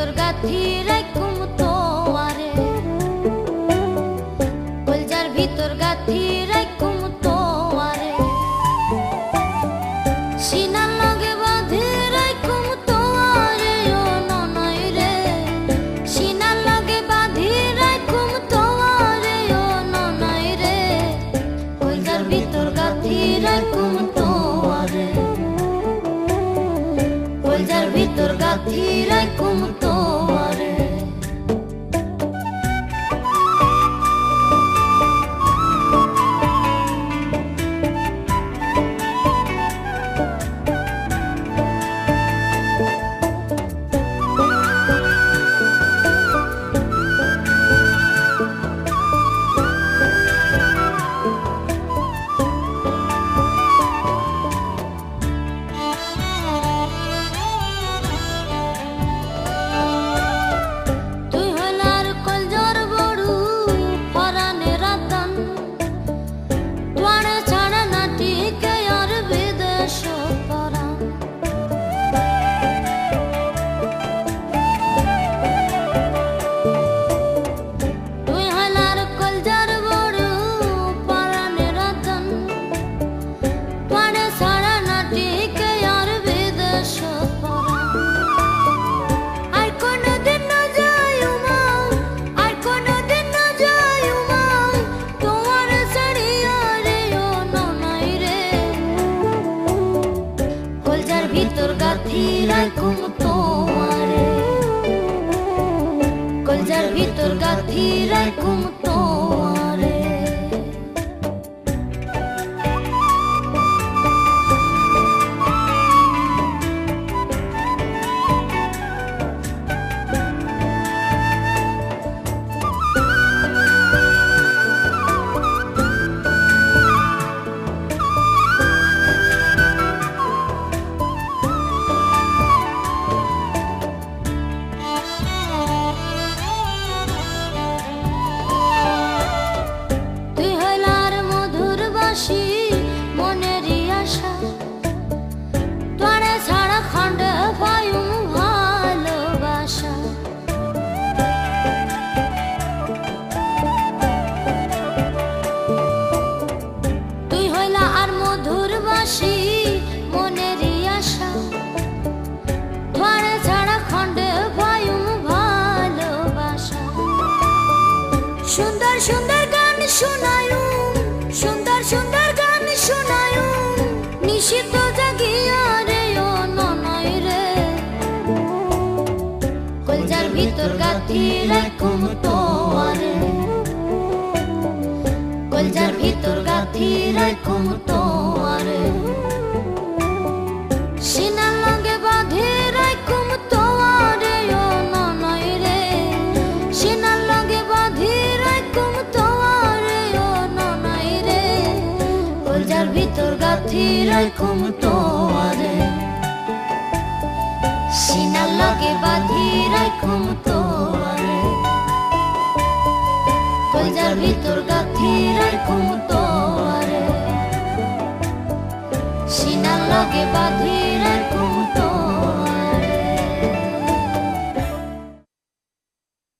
ভিতর গাথি রাখুম তোয়ারে, কলজার ভিতর গাথি রাখুম তোয়ারে, সিনার লগে বাঁধি রাখুম তোয়ারে ও ননই রে, সিনার লগে বাঁধি রাখুম তোয়ারে ও ননই রে, কলজার ভিতর গাথি রাখুম তোয়ারে, কলজার ভিতর গাথি রাখুম তোয়ারে। ভিতর গাথি রাখুম তোয়ারে, কলজার ভিতর গাথি রাখুম তোয়ারে। মনেরই আশা তোরে ছাড়া খন্ডে পায়ুম ভালোবাসা, তুই হইলা আর মধুর বাসি মনেরই আশা, তোরে ছাড়া খন্ডে পায়ুম ভালোবাসা। সুন্দর সুন্দর গান শোনায়ুম, সুন্দর সুন্দর গান শোনায়ুম, নিশিত জাগিয়া রে ও ননই রে, কলজার ভিতর গাথি রাখুম তোয়ারে, কলজার ভিতর গাথি রাখুম তোয়ারে, সিনার লগে বাঁধি রাখুম তোয়ারে ও ননই রে, সিনার লগে বাঁধি রাখুম তোয়ারে ও ননই রে, কলজার ভিতর গাথি রাখুম তোয়ারে, সিনার লগে বাঁধি রাখুম তোয়ারে, কলজার ভিতর গাথি রাখুম তোয়ারে, সিনার লগে বাঁধি রাখুম